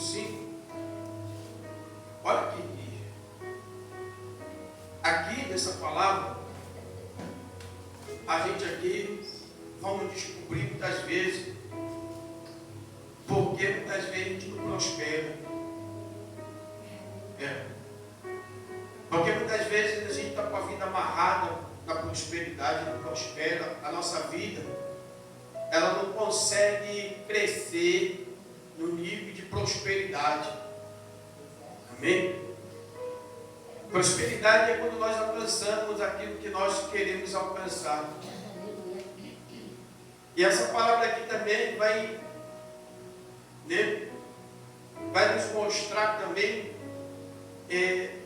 5. Olha aqui. Aqui nessa palavra, a gente aqui vamos descobrir muitas vezes porque muitas vezes a gente não prospera. Porque muitas vezes a gente está com a vida amarrada na prosperidade, não prospera. A nossa vida, ela não consegue crescer no nível de prosperidade. Amém? Prosperidade é quando nós alcançamos aquilo que nós queremos alcançar. E essa palavra aqui também vai nos mostrar também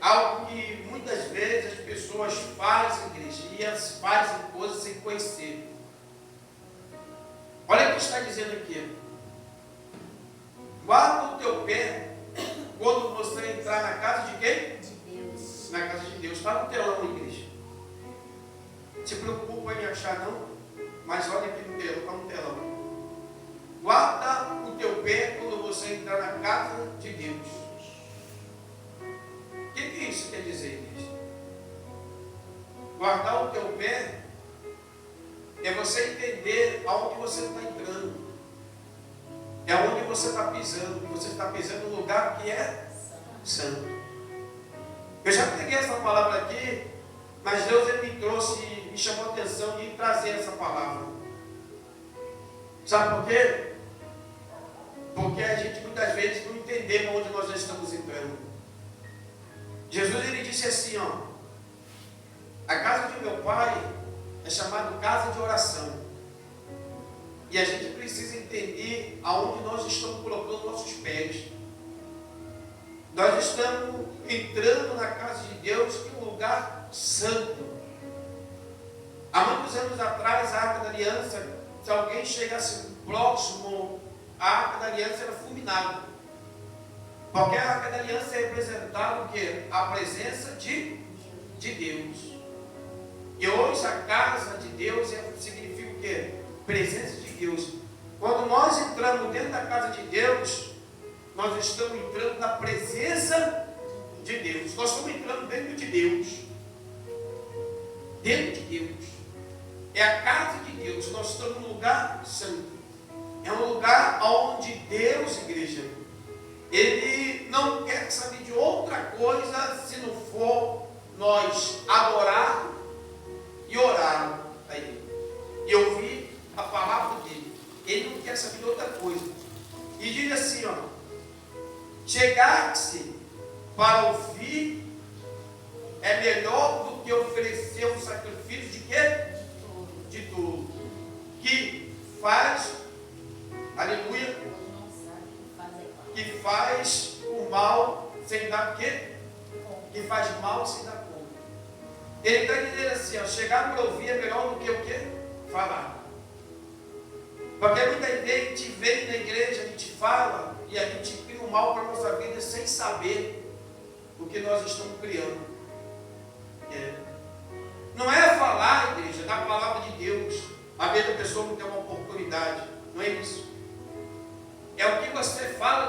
algo que muitas vezes as pessoas fazem, igreja, e elas fazem coisas sem conhecer. Olha o que está dizendo aqui. Guarda o teu pé quando você entrar na casa de quem? Na casa de Deus. Está no telão, igreja. Não se preocupa em achar não, mas olha aqui no telão, está no telão. Guarda o teu pé quando você entrar na casa de Deus. O que isso quer dizer, igreja? Guardar o teu pé é você entender aonde você está entrando. É onde você está pisando. Você está pisando no lugar que é santo. Eu já peguei essa palavra aqui, mas Deus ele me trouxe, me chamou a atenção de trazer essa palavra. Sabe por quê? Porque a gente muitas vezes não entendemos onde nós já estamos entrando. Jesus ele disse assim, a casa de meu pai é chamada casa de oração. E a gente precisa entender aonde nós estamos colocando nossos pés. Nós estamos entrando na casa de Deus, que é um lugar santo. Há muitos anos atrás, a Arca da Aliança, se alguém chegasse próximo, a Arca da Aliança era fulminada. Porque a Arca da Aliança representava o quê? A presença de Deus. E hoje a casa de Deus significa o quê? Presença de Deus. Quando nós entramos dentro da casa de Deus, nós estamos entrando na presença de Deus. Nós estamos entrando dentro de Deus. Dentro de Deus. É a casa de Deus. Nós estamos num lugar santo. É um lugar onde Deus, igreja, Ele não quer saber de outra coisa se não for nós adorar e orar a Ele. E ouvir a palavra dEle. Ele não quer saber de outra coisa. E diz assim, chegar-se para ouvir é melhor do que oferecer um sacrifício de quê? De tudo. Que faz, aleluia, que faz o mal sem dar o quê? Que faz mal sem dar conta. Ele está dizendo assim, chegar para ouvir é melhor do que o quê? Falar. Porque muitas vezes a gente vem na igreja, a gente fala e a gente cria um mal para a nossa vida sem saber o que nós estamos criando. Não é falar, igreja, da palavra de Deus, a vez a pessoa não tem uma oportunidade. Não é isso. É o que você fala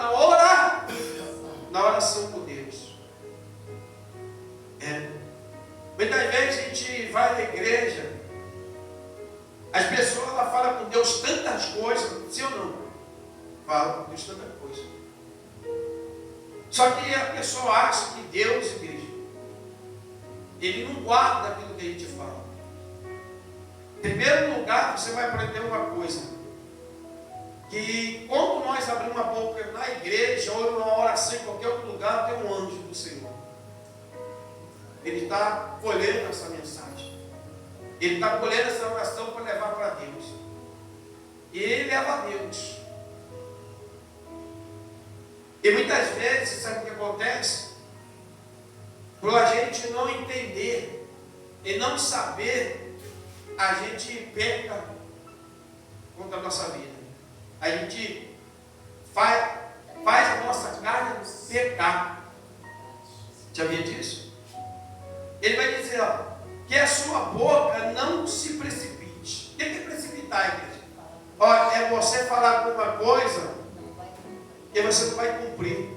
na oração com Deus. Muitas vezes a gente vai na igreja, as pessoas falam com Deus tantas coisas, sim ou não? Falam com Deus tantas coisas. Só que a pessoa acha que Deus, igreja, Ele não guarda aquilo que a gente fala. Em primeiro lugar, você vai aprender uma coisa. Que quando nós abrimos a boca na igreja ou numa oração em qualquer outro lugar, tem um anjo do Senhor. Ele está colhendo essa mensagem. Ele está colhendo essa oração para levar para Deus. E ele leva a Deus. E muitas vezes, sabe o que acontece? Por a gente não entender e não saber, a gente peca contra a nossa vida. A gente faz a nossa carne pecar. Sabia disso? Ele vai dizer, que a sua boca não se precipite. O que é precipitar, igreja? É você falar alguma coisa e você não vai cumprir.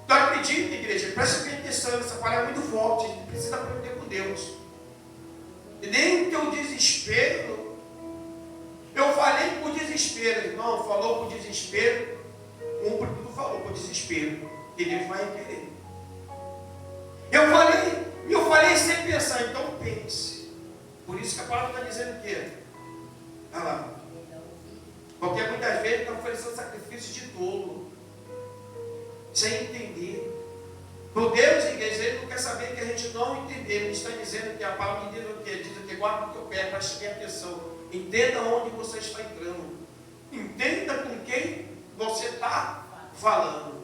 Então acredita, igreja, presta bem atenção, essa palavra é muito forte, a gente precisa aprender com Deus. E nem o teu desespero, eu falei por desespero, irmão, falou por desespero, cumpre tudo falou por desespero, que Deus vai querer. Eu falei sem pensar, então pense. Por isso que a palavra está dizendo o quê? Olha lá. Porque muitas vezes está oferecendo sacrifício de tolo, sem entender. Por Deus, igreja, Ele não quer saber que a gente não entender. Ele está dizendo que a palavra de Deus o quê? Diz que guarda o teu pé, preste bem atenção. Entenda onde você está entrando. Entenda com quem você está falando.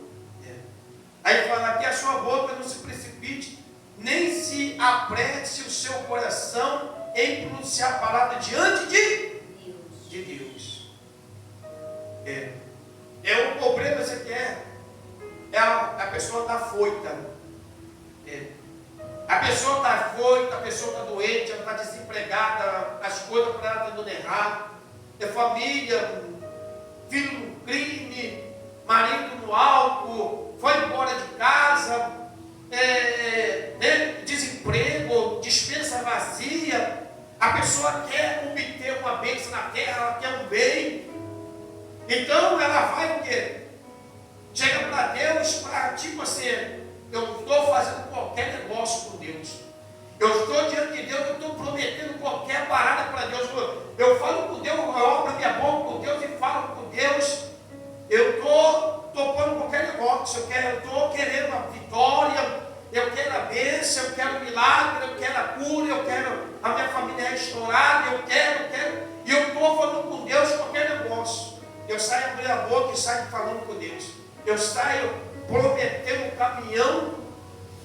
Aí fala que a sua boca não se precipite, nem se apresse o seu coração em pronunciar a palavra diante de Deus. O problema, você quer, a pessoa está foita. A pessoa está foita, a pessoa está doente, ela está desempregada, as coisas para ela estão dando errado. É família, filho no crime, marido no álcool, foi embora de casa, desemprego, dispensa vazia. A pessoa quer obter uma bênção na terra, ela quer um bem. Então ela vai o quê? Chega para Deus para tipo assim, eu estou fazendo qualquer negócio com Deus. Eu estou diante de Deus, eu estou prometendo qualquer parada para Deus. Eu falo com Deus, eu abro minha boca com Deus e falo com Deus. Eu estou topando qualquer negócio, eu estou querendo uma vitória, eu quero a bênção, eu quero o milagre, eu quero a cura, eu quero a minha família restaurada, eu quero, e eu estou falando com Deus qualquer negócio. Eu saio abrindo a boca e saio falando com Deus. Eu saio prometendo um caminhão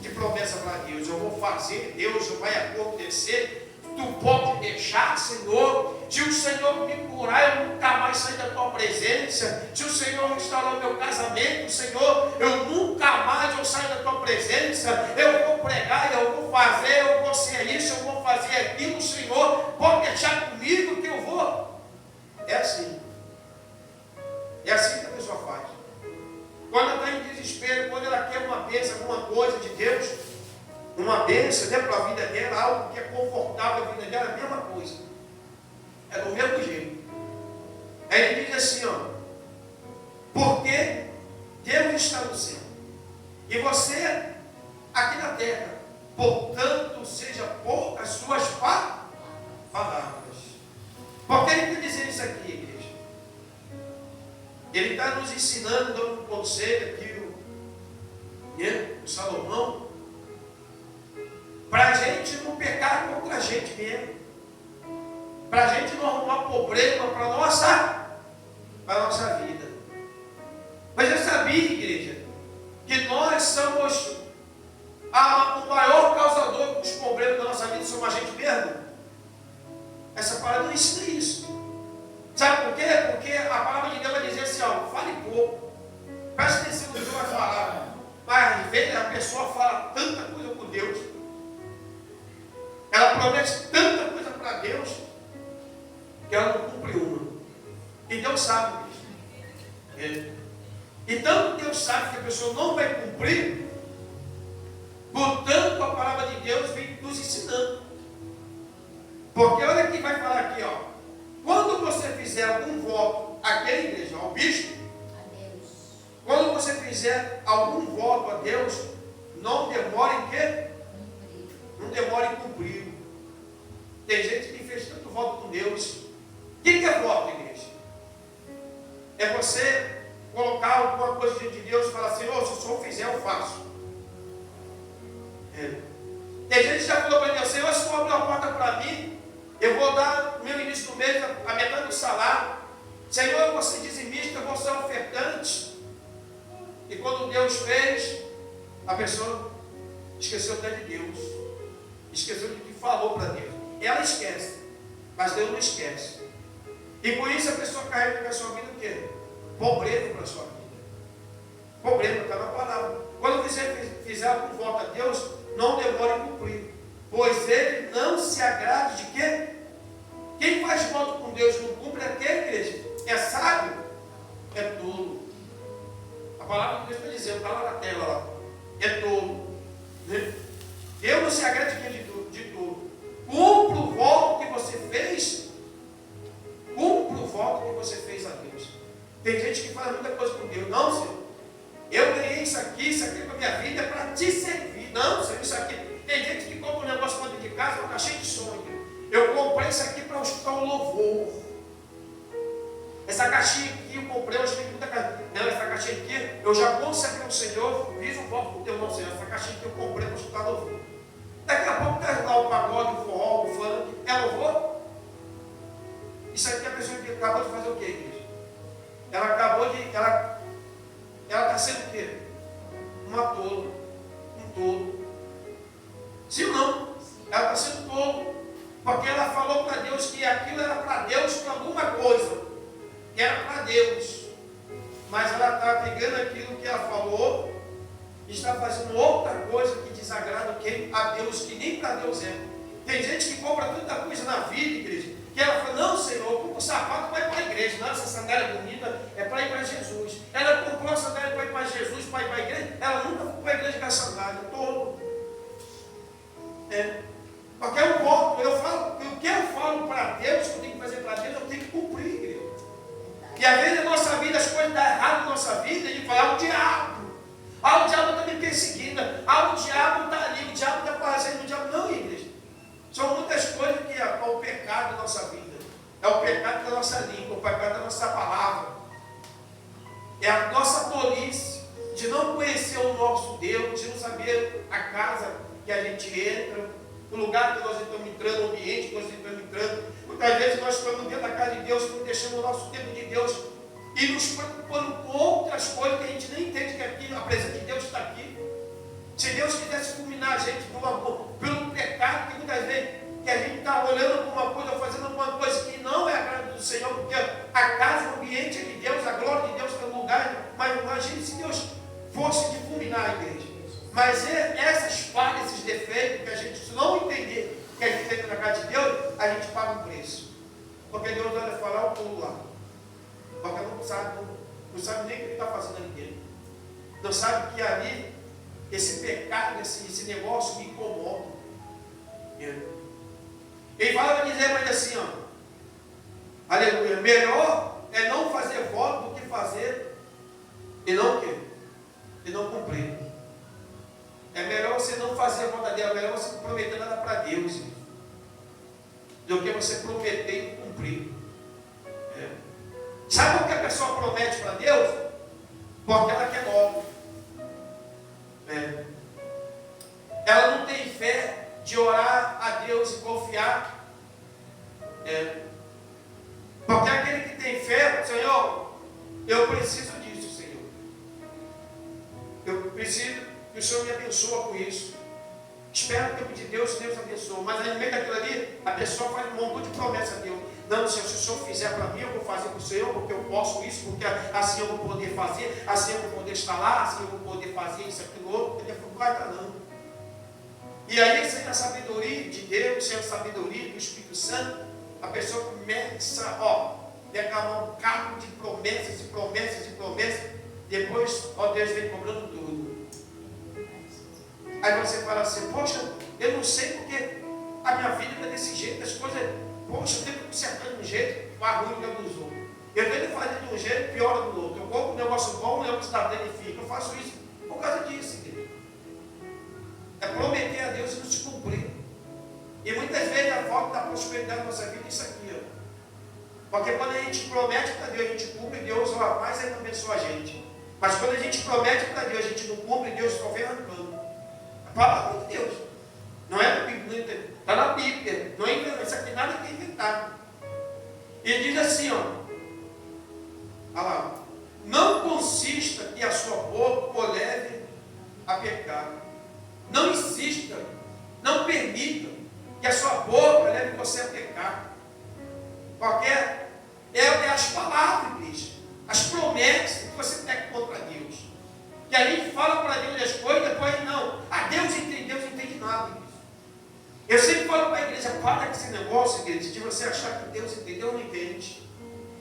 de promessa para Deus. Eu vou fazer, Deus vai acontecer. Tu pode deixar, Senhor. Se o Senhor me curar, eu nunca mais sair da tua presença. Se o Senhor restaurar o meu casamento, Senhor, eu nunca mais vou sair da tua presença. Eu vou pregar, eu vou fazer, eu vou ser isso, eu vou fazer aquilo, Senhor. Pode deixar comigo que eu vou. É assim. É assim que a pessoa faz. Quando ela está em desespero, quando ela quer uma bênção, alguma coisa de Deus, uma bênção, né, para a vida dela, algo que é confortável para a vida dela, é a mesma coisa. É do mesmo jeito. Aí ele diz assim, ó, porque Deus está no céu e você aqui na terra, portanto, seja por as suas palavras. Por que ele está dizendo isso aqui, igreja? Ele está nos ensinando, dando um conselho aqui, o Salomão, para a gente não pecar contra a gente mesmo, para a gente não arrumar problema para a nossa vida. Mas eu sabia, igreja, que nós somos o maior causador dos problemas da nossa vida, somos a gente mesmo. Essa palavra não ensina isso. Sabe por quê? Porque a palavra de Deus vai dizer assim, ó, fale pouco, preste atenção no que vai falar. Mas às vezes a pessoa fala tanta coisa com Deus, ela promete tanta coisa para Deus, que ela não cumpre uma. E Deus sabe disso. E tanto Deus sabe que a pessoa não vai cumprir, portanto a palavra de Deus vem nos ensinando. Porque olha que vai falar aqui, ó. Quando você fizer algum voto aqui na igreja, ao bispo, quando você fizer algum voto a Deus, não demore em quê? Não demore em cumprir. Tem gente que fez tanto voto com Deus. O que é voto, igreja? É você colocar alguma coisa diante de Deus e falar assim, oh, se o Senhor fizer, eu faço. Tem gente que já falou para Deus, Senhor, se for abrir uma porta para mim, eu vou dar no meu início do mês a metade do salário. Senhor, eu vou ser dizimista, eu vou ser ofertante. E quando Deus fez, a pessoa esqueceu até de Deus. Esqueceu do que falou para Deus. Ela esquece, mas Deus não esquece. E por isso a pessoa carrega para a sua vida o quê? Pobreza para a sua vida. Pobreza, está na palavra. Quando você fizer algum voto a Deus, não demore em cumprir. Pois ele não se agrade de quê? Quem faz voto com Deus não cumpre é quem, igreja? É sábio? Tem gente que fala muita coisa com Deus. Não, Senhor, eu ganhei isso aqui para a minha vida, é para te servir. Não, Senhor, isso aqui. Tem gente que compra um negócio para dentro de casa, está cheio de sonho. Eu comprei isso aqui para escutar o louvor. Essa caixinha aqui eu comprei, hoje tem muita caixinha. Não, essa caixinha aqui, eu já consagrei ao Senhor, fiz um voto com o teu nome, Senhor. Essa caixinha que eu comprei para escutar louvor. Daqui a pouco está lá o pagode, o forró, o funk. É louvor? Isso aqui é a pessoa que acabou de fazer o quê, igreja? Ela acabou de. Ela está sendo o quê? Uma tola. Um tolo. Sim ou não? Ela está sendo tolo. Porque ela falou para Deus que aquilo era para Deus, para alguma coisa. Que era para Deus. Mas ela está pegando aquilo que ela falou e está fazendo outra coisa que desagrada quem? A Deus, que nem para Deus é. Tem gente que compra tanta coisa na vida, igreja, que ela fala, não, Senhor, eu compro sapato para ir para a igreja. Não, essa sandália bonita é para ir para Jesus. Ela comprou a sandália para ir para Jesus, para ir para a igreja. Ela nunca foi para a igreja com a sandália. Todo. Porque eu volto, o que eu falo para Deus, que eu tenho que fazer para Deus, eu tenho que cumprir, igreja. E às vezes na nossa vida, as coisas dão errado na nossa vida, a gente fala, o diabo. O diabo está me perseguindo. O diabo está ali, o diabo está fazendo, o diabo. Não, igreja. São muitas coisas que é o pecado da nossa vida. É o pecado da nossa língua, o pecado da nossa palavra. É a nossa tolice de não conhecer o nosso Deus, de não saber a casa que a gente entra, o lugar que nós estamos entrando, o ambiente que nós estamos entrando. Muitas vezes nós estamos dentro da casa de Deus, não deixamos o nosso tempo de Deus e nos preocupando com outras coisas que a gente nem entende que aqui, a presença de Deus está aqui. Se Deus quisesse fulminar a gente pelo pecado, que muitas vezes que a gente está olhando alguma coisa, ou fazendo alguma coisa que não é a graça do Senhor, porque a casa, o ambiente é de Deus, a glória de Deus está no lugar. Mas imagine se Deus fosse de fulminar a igreja. Mas essas falhas, esses defeitos, que a gente, se não entender que a gente entra na casa de Deus, a gente paga um preço. Porque Deus olha falar o pulo lá. Porque não sabe nem o que ele está fazendo ali dentro. Não sabe que ali, esse pecado, esse negócio me incomoda. Ele fala para dizer, mas assim, aleluia, melhor é não fazer voto do que fazer e não o quê? E não cumprir. É melhor você não fazer a vontade dela, é melhor você não prometer nada para Deus, do que você prometer e não cumprir. Sabe o que a pessoa promete para Deus? Porque ela quer logo. Ela não tem fé de orar a Deus e confiar. Porque aquele que tem fé, Senhor, eu preciso disso, Senhor. Eu preciso que o Senhor me abençoe com isso. Espera o tempo de Deus, Deus abençoa. Mas no meio daquilo ali, a pessoa faz um monte de promessa a Deus. Não, Senhor, se o Senhor fizer para mim, eu vou fazer para o Senhor, porque eu posso isso, porque assim eu vou poder fazer, assim eu vou poder estar lá, assim eu vou poder fazer isso, aquilo, outro. Ele não vai estar, não. E aí, sem a sabedoria de Deus, sem a sabedoria do Espírito Santo, a pessoa começa, a derramar um carro de promessas e promessas e promessas. Depois, Deus vem cobrando tudo. Aí você fala assim, poxa, eu não sei porque a minha vida está desse jeito, as coisas, poxa, eu tenho que consertar de um jeito, mais ruim que dos outros. Eu tenho que fazer de um jeito, pior do outro. Eu compro um negócio bom, um negócio está danifica. Eu faço isso por causa disso, querido. É prometer a Deus e não se cumprir. E muitas vezes a falta da prosperidade da nossa vida é isso aqui, Porque quando a gente promete para Deus, a gente cumpre, Deus mais ainda abençoa a gente. Mas quando a gente promete para Deus, a gente não cumpre, Deus só vem arrancando. A palavra de Deus. Não é na Bíblia, está na Bíblia. Não é inventado, isso aqui nada que é inventado. E diz assim, olha lá, não consista que a sua boca o leve a pecar. Não insista, não permita que a sua boca leve você a pecar. Porque é as palavras, igreja, as promessas que você tem contra Deus. Que a gente fala para Deus as coisas, depois não. Deus entende nada, igreja. Eu sempre falo para a igreja, para com esse negócio, igreja, de você achar que Deus entendeu ou não entende.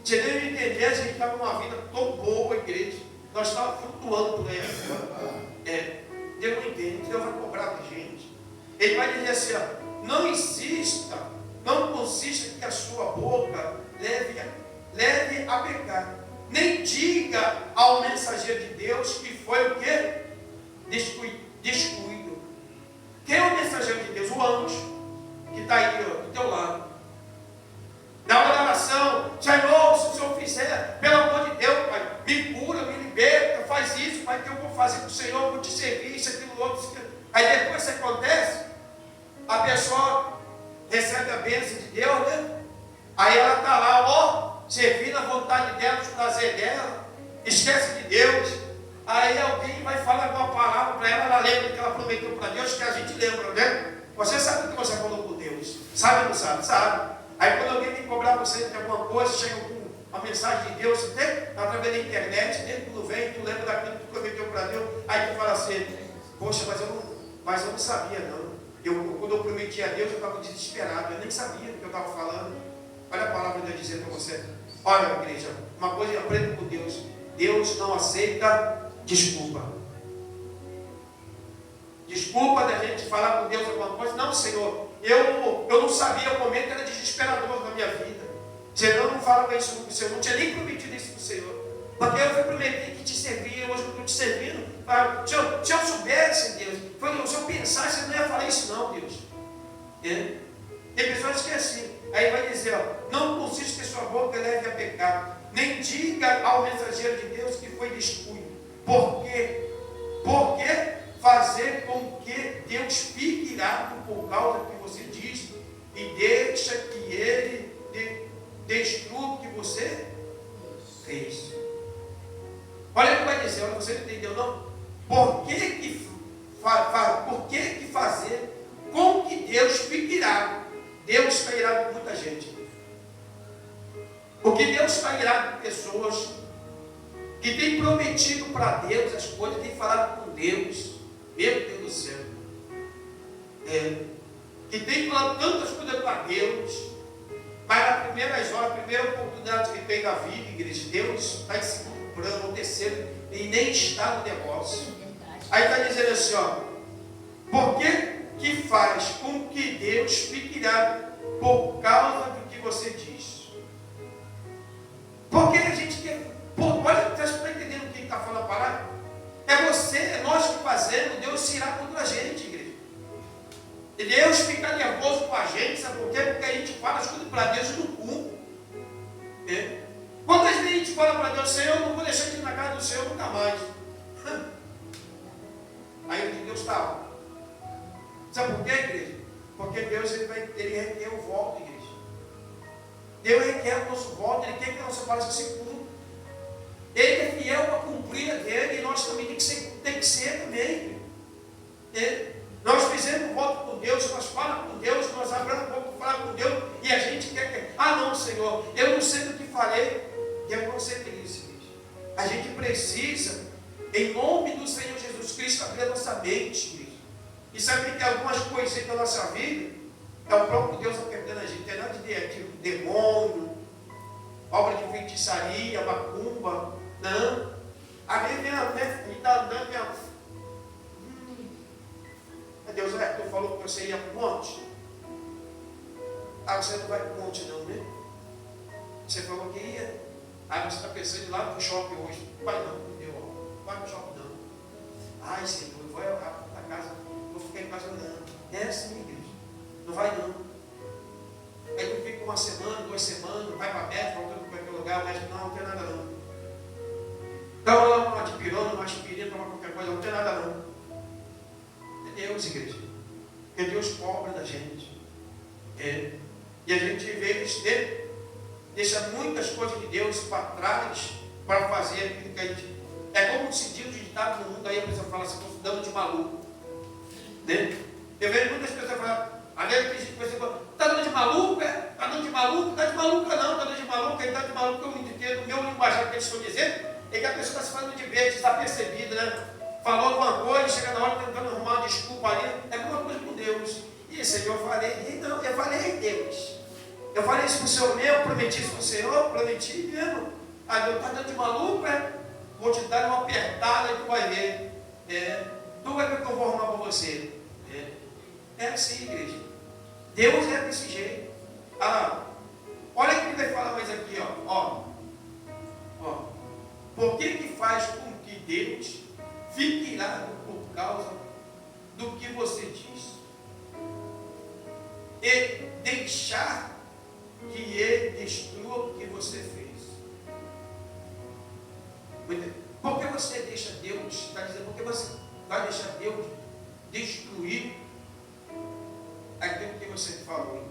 Se Deus não entender, a gente estava numa vida tão boa, igreja. Nós estávamos flutuando por aí. Deus não entende, Deus vai cobrar da gente. Ele vai dizer assim, não insista, não consista que a sua boca leve a pecar. Nem diga ao mensageiro de Deus que foi o quê? Descuido. Quem é o mensageiro de Deus? O anjo, que está aí do teu lado. Na hora da oração, Senhor, se o Senhor fizer, pelo amor de Deus, Pai, me cura, me liberta, faz isso, Pai, que eu vou fazer para o Senhor, eu vou te servir, isso, aquilo, outro, isso. Aí depois que acontece, a pessoa recebe a bênção de Deus, né? Aí ela está lá, ó, servindo a vontade dela, os prazer dela, esquece de Deus. Aí alguém vai falar uma palavra para ela lembra que ela prometeu para Deus, que a gente lembra, né? Você sabe o que você falou com Deus? Sabe ou não sabe? Sabe. Aí quando alguém vem cobrar você de alguma coisa, chega com uma mensagem de Deus, né? Através da internet, né? Tudo vem, tu lembra daquilo que tu prometeu para Deus, aí tu fala assim, poxa, mas eu não sabia não. Quando eu prometi a Deus, eu estava desesperado, eu nem sabia do que eu estava falando. Olha a palavra de Deus dizendo para você. Olha, igreja, uma coisa aprenda com Deus. Deus não aceita desculpa. Desculpa da gente falar com Deus alguma coisa. Não, Senhor, eu não sabia, o momento era desesperador na minha vida. Senão eu não falava isso com o Senhor, não tinha nem prometido isso para o Senhor. Porque eu fui prometer que te servia, hoje eu estou te servindo. Se eu soubesse, Deus, se eu pensasse, eu não ia falar isso não, Deus. É? Tem pessoas que é assim. Aí vai dizer, ó, não consiste que sua boca leve a pecado, nem diga ao mensageiro de Deus que foi descuido. Por quê? Porque fazer com que Deus fique irado por causa do que você diz e deixa que Ele destrua o que você fez. Olha o que vai dizer, olha, você não entendeu não? Por que fazer com que Deus fique irado? Deus está irado com muita gente. Porque Deus está irado com pessoas que têm prometido para Deus as coisas, têm falado com Deus, meu Deus do céu. Que têm falado tantas coisas para Deus, mas na primeira oportunidade que tem da vida, igreja, Deus está em segundo plano, ou terceiro, e nem está no negócio. Aí está dizendo assim, ó, por que faz com que Deus fique irado por causa do que você diz? Porque a gente quer. Olha, você está entendendo o que está falando a palavra? É nós que fazemos, Deus se irá contra a gente, igreja. E Deus fica nervoso com a gente, sabe por quê? Porque a gente fala as coisas para Deus no cu. Quantas vezes a gente fala para Deus, Senhor, eu não vou deixar de ir na casa do Senhor nunca mais. Aí Deus está lá. Sabe por quê, igreja? Porque Deus ele requer o voto, igreja. Deus requer o nosso voto, Ele quer que a nossa palavra se cumpra. Ele é fiel para cumprir a dele, e nós também tem que ser também. Nós fizemos um voto com Deus, nós falamos com Deus, nós abrimos um pouco para falar com Deus, e a gente quer que, não, Senhor, eu não sei do que falei, e é você que isso, igreja. A gente precisa, em nome do Senhor Jesus Cristo, abrir a nossa mente, igreja. E saber que algumas coisas da nossa vida é o próprio Deus apertando a gente. Não tem nada de demônio, obra de feitiçaria, macumba. Não. A gente está andando e Deus, tu falou que você ia para o monte? Você não vai para o monte não, né? Você falou que ia. Aí você está pensando em ir lá para o shopping hoje. Vai não, não vai para o shopping não. Ai, Senhor, eu vou para casa. Vou ficar em casa não. É assim, igreja. Não vai não. Aí tu fica uma semana, 2 semanas, vai para perto, voltando para aquele lugar, mas não tem nada não. Dá uma dipirona, uma aspirina, toma qualquer coisa, não tem nada não. É Deus, igreja. Porque Deus cobra da gente. E a gente, às vezes, deixa muitas coisas de Deus para trás para fazer aquilo que a gente. É como se diz o ditado no mundo, aí a pessoa fala assim, estou dando de maluco. Né? Eu vejo muitas pessoas falando, às vezes tem gente que pensa, está dando de maluco? Está dando de maluco? Está de maluca não, está dando de maluco, ele está de maluco, eu entendo, o meu linguajar que eles estão dizendo, é que a pessoa está se fazendo de verde, está percebida, né? Falou alguma coisa, chega na hora tentando arrumar uma desculpa ali, é alguma coisa com Deus. E Senhor, eu falei, não, eu falei, Deus. Eu falei isso para o Senhor mesmo, prometi isso para o Senhor, prometi mesmo. Ah, Deus está dando de maluco, Vou te dar uma apertada e tu vai ver. Tu vai ver que eu vou arrumar para você. É assim, igreja. Deus é desse jeito. Olha o que ele vai falar mais aqui, ó. Por que faz Deus fique irado por causa do que você diz. E deixar que Ele destrua o que você fez. Por que você deixa Deus, está dizendo, por que você vai deixar Deus destruir aquilo que você falou?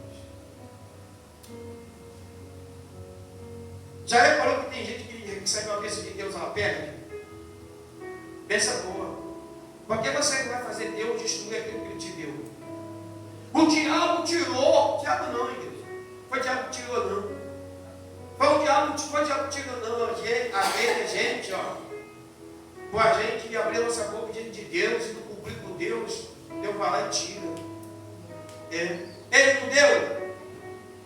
Já reparou que tem gente que recebe uma bênção de Deus, ela perde? Bênção boa. Por que você vai fazer Deus destruir aquilo que Ele te deu? O diabo tirou. O diabo não, igreja. Foi o diabo que tirou, não. Foi o diabo que tirou, não. A gente, ó. Com a gente abrir a nossa boca diante de Deus e não cumprir com Deus, Deus vai lá e tira. Ele não deu.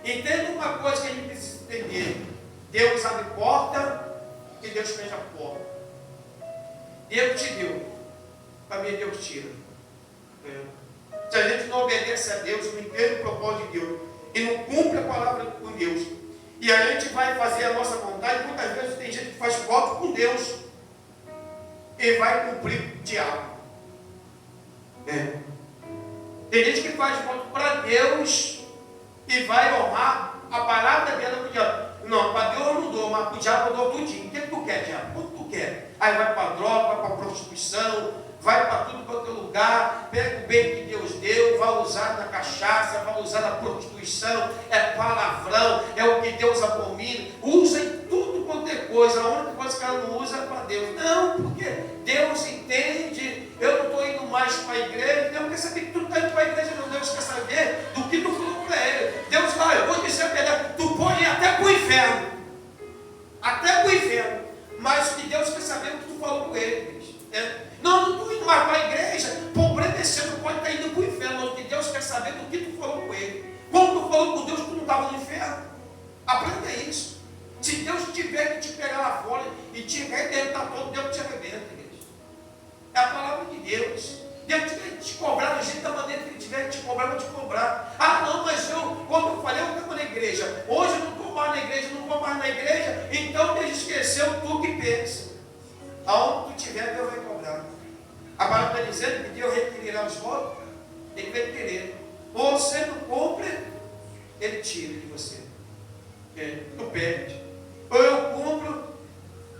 Entenda uma coisa que a gente precisa entender. Deus abre porta e Deus fecha a porta. Deus te deu. Para mim, Deus tira. Se a gente não obedece a Deus, não entende o propósito de Deus e não cumpre a palavra com Deus, e a gente vai fazer a nossa vontade, muitas vezes tem gente que faz voto com Deus e vai cumprir o diabo. Tem gente que faz voto para Deus e vai honrar a palavra dela para o diabo. Não, para Deus eu não dou, mas para o diabo eu dou tudinho. O que tu quer, diabo? Quanto tu quer? Aí vai para a droga, vai para a prostituição, vai para tudo quanto é lugar, pega o bem que Deus deu, vai usar na cachaça, vai usar na prostituição, é palavrão, é o que Deus abomina, usa em tudo quanto é coisa. A única coisa que ela não usa é para Deus. Não, porque Deus entende, eu não estou indo mais para a igreja. Deus quer saber que tu não está indo para a igreja, não. Deus quer saber do que tu falou para Ele. Deus fala, eu vou dizer a verdade, tu pode ir até para o inferno, mas o que Deus quer saber é o que tu falou com Ele. Não estou indo mais para a igreja, o problema é seu, tu pode estar indo para o inferno, mas o que Deus quer saber é do que tu falou com Ele. Quando tu falou com Deus, tu não estava no inferno. Aprenda isso. Se Deus tiver que te pegar lá fora e te arrebentar todo, Deus te arrebenta, igreja. É a palavra de Deus. Deus tiver que te cobrar do jeito da maneira que Ele tiver que te cobrar, vai te cobrar. Ah, não, mas quando eu falei, eu estava na igreja. Hoje eu não estou mais na igreja, não vou mais na igreja. Então Deus esqueceu tu que pensa. Aonde tu estiver, Deus vai cobrar. A palavra está dizendo que Deus requerirá os votos, Ele vai querer. Ou você não cumpre, Ele tira de você. Tu perde. Ou eu cumpro,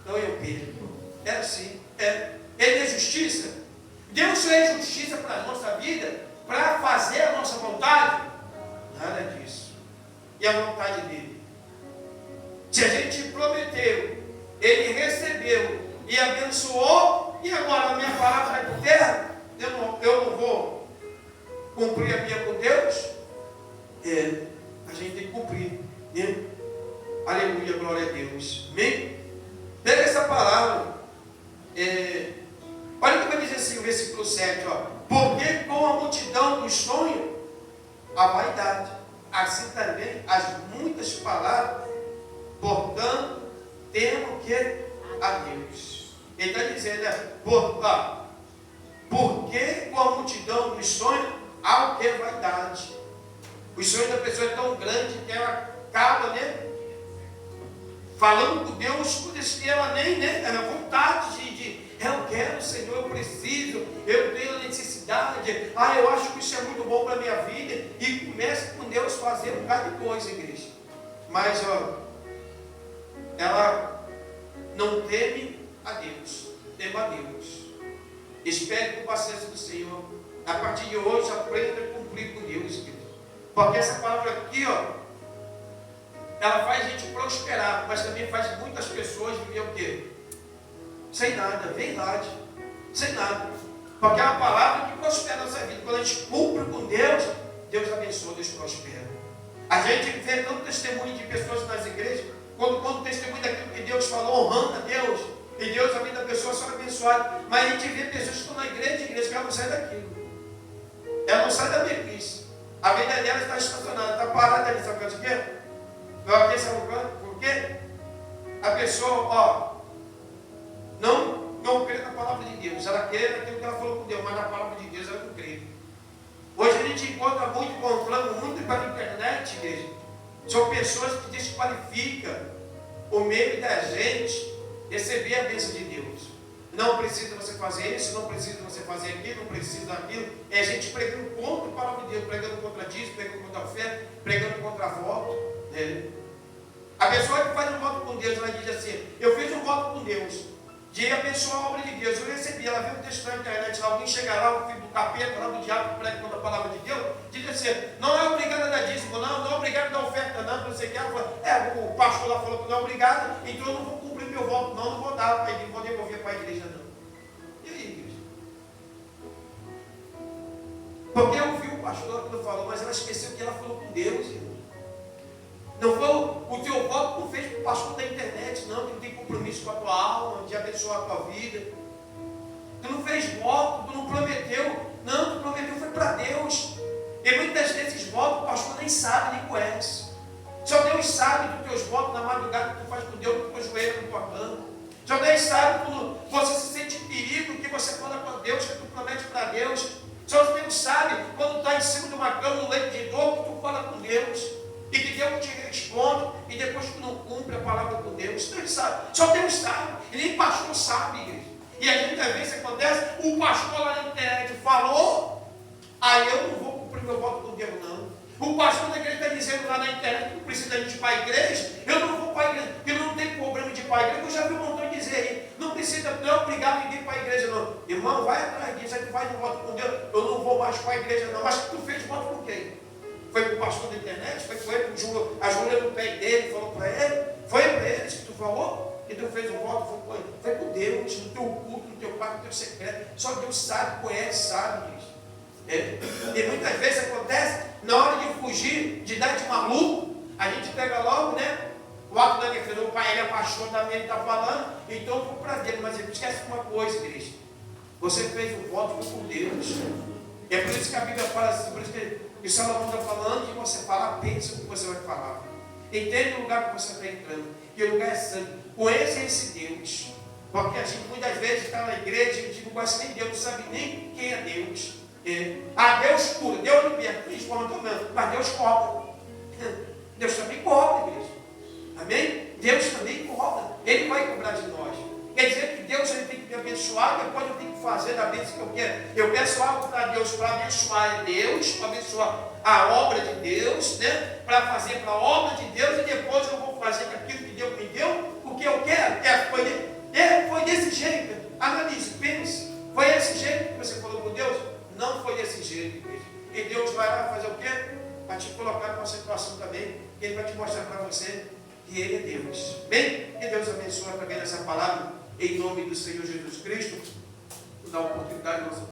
ou eu perco. É assim. Ele é justiça. Deus só é justiça para a nossa vida, para fazer a nossa vontade? Nada disso. E a vontade dele? Se a gente prometeu, Ele recebeu e abençoou, e agora a minha palavra vai por terra, eu não vou cumprir a minha com Deus? A gente tem que cumprir. Aleluia, glória a Deus. Amém? Pega essa palavra. Olha o que vai dizer assim o versículo 7. Porque com a multidão dos sonhos, a vaidade, assim também as muitas palavras, portanto, temo que a Deus. Ele está dizendo, porque com a multidão dos sonhos, há o que? Vaidade. O sonho da pessoa é tão grande que ela acaba, falando com Deus, coisas que ela nem, ela vontade de eu quero, Senhor, eu preciso, eu tenho necessidade, eu acho que isso é muito bom para a minha vida, e começa com Deus fazer um bocado de coisa, igreja. Mas, ela não teme a Deus, tema a Deus. Espere com paciência do Senhor. A partir de hoje, aprenda a cumprir com Deus, igreja. Porque essa palavra aqui, ela faz a gente prosperar, mas também faz muitas pessoas viver o quê? Sem nada, verdade, sem nada. Porque é uma palavra que prospera a nossa vida. Quando a gente cumpre com Deus, Deus abençoa, Deus prospera. A gente vê tanto testemunho de pessoas nas igrejas, quando testemunho daquilo que Deus falou, honrando a Deus, e Deus, a vida da pessoa só abençoada. Mas a gente vê pessoas que estão na igreja que ela não sai daquilo. Ela não sai da meiguice. A vida dela está estacionada, está parada ali, sabe o quê? Por quê? A pessoa, não crê na palavra de Deus. Ela crê naquilo que ela falou com Deus, mas na palavra de Deus ela não crê. Hoje a gente encontra muito, comprando muito pela internet, igreja. São pessoas que desqualificam o meio da gente receber a bênção de Deus. não precisa você fazer isso, não precisa você fazer aquilo, não precisa daquilo. É a gente pregando contra a palavra de Deus, pregando contra dízimo, pregando contra a fé, pregando contra a voto. Né? A pessoa que faz um voto com Deus, ela diz assim: eu fiz um voto com Deus de abençoar a obra de Deus, eu recebi. Ela viu um texto na internet, alguém chega lá, o filho do capeta, lá do diabo, que prega contra a palavra de Deus, diz assim: não é obrigado a dar dízimo, não é obrigado a dar oferta, não sei o que. Ela fala: o pastor lá falou que não é obrigado, então eu não vou cumprir meu voto, não vou dar, não vou devolver para a igreja, não. E aí, igreja? Porque eu vi o pastor quando falou, mas ela esqueceu que ela falou com Deus, irmão. Não foi o teu voto, não fez para o pastor da internet, não, que não tem compromisso com a tua alma, de abençoar a tua vida. Tu não fez voto, tu não prometeu, não, tu prometeu foi para Deus. E muitas vezes esses votos o pastor nem sabe, nem conhece. Só Deus sabe dos teus votos na madrugada que tu faz com Deus, com o teu joelho na tua cama. Só Deus sabe quando você se sente em perigo, que você fala com Deus, que tu promete para Deus. Só Deus sabe quando tu está em cima de uma cama, no leito de dor, que tu fala com Deus. E que Deus te responde, e depois tu não cumpre a palavra com Deus. Deus sabe. Só Deus sabe. E nem pastor sabe, igreja. E a gente às vezes acontece, o pastor lá na internet falou, aí eu não vou cumprir meu voto com Deus, não. O pastor da igreja está dizendo lá na internet que não precisa de ir para a igreja, eu não vou para a igreja, porque eu não tenho problema de ir para a igreja. Eu já vi um montão dizer aí, não precisa, não é obrigado ninguém para a igreja, não. Irmão, vai atrás disso, aí tu faz um voto com Deus, eu não vou mais para a igreja, não. Mas tu fez voto com quem? Foi para o pastor da internet? Foi com ele, a Júlia no pé dele, falou para ele? Foi para eles que tu falou? E tu fez um voto? Foi com Deus, no teu culto, no teu quarto, no teu secreto. Só Deus sabe, conhece, sabe disso. E muitas vezes acontece, na hora de fugir, de dar de maluco, a gente pega logo, né? O ato da defesa, o pai, ele é pastor também, ele está falando, então eu vou para dentro. Mas ele esquece uma coisa, igreja. Você fez o voto, foi com Deus. E é por isso que a Bíblia fala assim, por isso que Salomão está falando, que você fala, pensa o que você vai falar. Entende o lugar que você está entrando, que o lugar é santo. Conheça esse Deus. Porque a gente muitas vezes está na igreja, a gente não conhece nem Deus, não sabe nem quem é Deus. Deus cura, Deus liberta, mas Deus cobra. Deus também cobra, igreja. Amém? Deus também cobra. Ele vai cobrar de nós. Quer dizer que Deus ele tem que me abençoar, depois eu tenho que fazer da bênção que eu quero. Eu peço algo para Deus, para abençoar Deus, para abençoar a obra de Deus, né? Para fazer para a obra de Deus, e depois eu vou fazer aquilo que Deus me deu, porque eu quero. Foi desse jeito. Analise, pense. Foi esse jeito que você falou com Deus? Não foi desse jeito, igreja. E Deus vai lá fazer o quê? Para te colocar numa situação também, que Ele vai te mostrar para você que Ele é Deus. Bem, que Deus abençoe através dessa palavra, em nome do Senhor Jesus Cristo. Vou dar oportunidade à nossa